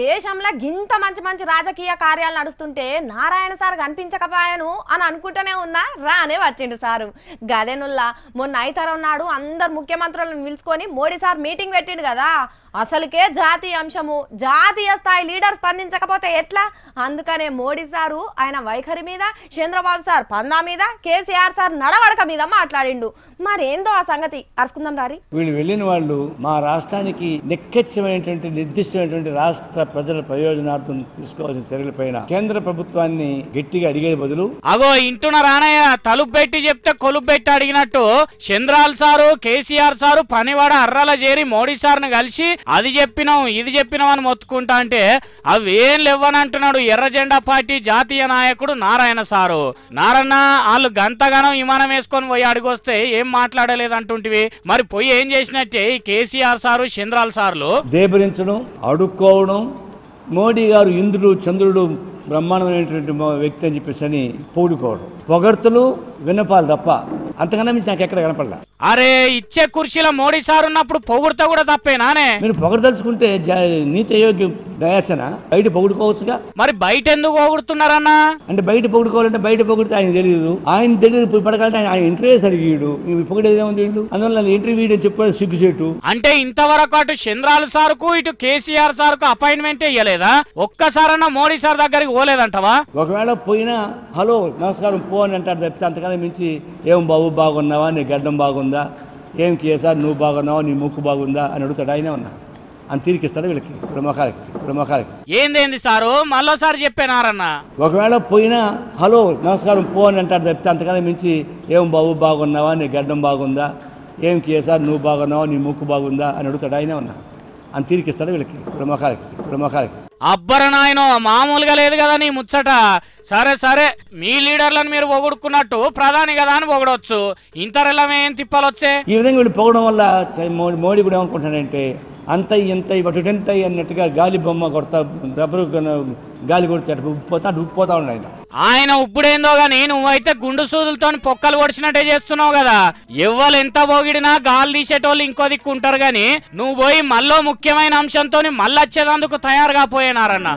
దేశంలో గింత మంచి మంచి రాజకీయ కార్యాలు నడుస్తుంటే నారాయణ సార్ కనిపించకపోయాను అని అనుకుంటూనే ఉన్నా రానే వచ్చిండు సారు. గదేనుల్లా మొన్న ఐతరం నాడు అందరు ముఖ్యమంత్రులను పిలుచుకొని మోడీ సార్ మీటింగ్ పెట్టిండు కదా. అసలుకే జాతీయ అంశము, జాతీయ స్థాయి లీడర్ స్పందించకపోతే ఎట్లా? అందుకనే మోడీ సారు ఆయన వైఖరి మీద, చంద్రబాబు సార్ పందా మీద, కేసీఆర్ సార్ నడవడక మీద మాట్లాడిండు. మరేందో ఆ సంగతి అరుచుకుందాం రారి. వీళ్ళు వెళ్ళిన వాళ్ళు మా రాష్ట్రానికి నిక్కచ్చమైనటువంటి నిర్దిష్టమైనటువంటి రాష్ట్ర ప్రజల ప్రయోజనార్థం తీసుకోవాల్సిన చర్యలపైన కేంద్ర ప్రభుత్వాన్ని గట్టిగా అడిగే బదులు అగో ఇంటున్న రానయ్య తలుపు పెట్టి చెప్తే కొలుపు పెట్టి అడిగినట్టు చంద్రాల్ సారు, కేసీఆర్ సారు పనివాడ అర్రల చేరి మోడీ సార్ను కలిసి అది చెప్పినాం ఇది చెప్పినాం అని మొత్తుకుంటా అంటే అవి ఏం లేవనంటున్నాడు ఎర్ర జెండా పార్టీ జాతీయ నాయకుడు నారాయణ సారు. నారన్న వాళ్ళు గంతగానం విమానం వేసుకొని పోయి అడిగొస్తే ఏం మాట్లాడలేదంటుంటివి, మరి పోయి ఏం చేసినట్టే ఈ కేసీఆర్ సారు, చంద్రాల్ సార్లు దేబరించడం, అడుక్కోవడం, మోడీ గారు ఇంద్రుడు చంద్రుడు బ్రహ్మాండమైనటువంటి వ్యక్తి అని చెప్పేసి అని పొగుడుకోవడం, పొగడ్తలు విన్నపాలు తప్ప అంతకన్నా మించి నాకు ఎక్కడ కనపడలా. అరే ఇచ్చే కుర్చీలో మోడీ సార్ ఉన్నప్పుడు పొగుడుతా కూడా తప్పేనానే? మీరు పొగడదలుచుకుంటే నీతి అయోగ్యం దయాసన బయట పొగుడుకోవచ్చుగా. మరి బయట ఎందుకు పొగుడుతున్నారన్నా? అంటే బయట పొగుడుకోవాలంటే బయట పొగిడితే ఆయన తెలియదు, ఆయన దగ్గర పడకాలంటే ఆయన ఇంటర్వ్యూస్ అడిగాడు, పొగిడేది ఏముంది వీళ్ళు, అందువల్ల ఇంటర్వ్యూ చెప్పుకోవాలి సిగ్గుచేటు. అంటే ఇంతవరకు అటు చంద్రాల సార్కు ఇటు కేసీఆర్ సార్కు అపాయింట్మెంట్ ఇయ్యలేదా? ఒక్కసారన్నా మోడీ సార్ దగ్గరికి పోలేదంటవా? ఒకవేళ పోయినా హలో నమస్కారం పో అని అంటారు తప్పితే అంతకన్నా మించి ఏం బాబు బాగున్నావా, నీ గడ్డం బాగుందా, ఏం కేసార్ నువ్వు బాగున్నావా, నీ ముక్కు బాగుందా అని అడుగుతాడు. ఆయనే ఉన్నా అని తీరికిస్తాడు వీళ్ళకి ప్రముఖాలకి. ఏందేంది సారు మళ్ళోసారి చెప్పేనారన్న? ఒకవేళ పోయినా హలో నమస్కారం పో అని అంటారు తప్పితే అంతకన్నా మించి ఏం బాబు బాగున్నావా, నీ గడ్డం బాగుందా, ఏం కేసార్ నువ్వు బాగున్నావా, నీ ముక్కు బాగుందా అని అడుగుతాడు. ఆయనే ఉన్నా అని తీరికిస్తాడు వీళ్ళకి ప్రముఖాలకి. అబ్బర నాయనో మామూలుగా లేదు కదా నీ ముచ్చట. సరే సరే మీ లీడర్లను మీరు పొగుడుకున్నట్టు ప్రధాని కదా అని పొగడవచ్చు, ఇంతరెల్లమే ఏం తిప్పాలొచ్చే? ఈ విధంగా వీళ్ళు పొగడం వల్ల మోడీ కూడా ఏమనుకుంటాడంటే అంత ఇంత ఇటు అన్నట్టుగా గాలి బొమ్మ కొడతా రబ్బరు గాలి కొడితే అటు ఉప్పిపోతా ఉన్నాడు ఆయన. ఇప్పుడేందో గానీ నువ్వైతే గుండు సూదులతో పొక్కలు పొడిచినట్టే చేస్తున్నావు కదా. ఎవ్వరు ఎంత పొగిడినా గాలి తీసేటోళ్ళు ఇంకో దిక్కు ఉంటారు గాని నువ్వు పోయి మళ్ళీ ముఖ్యమైన అంశంతో మళ్ళీ వచ్చేదందుకు తయారుగా పోయినారన్న.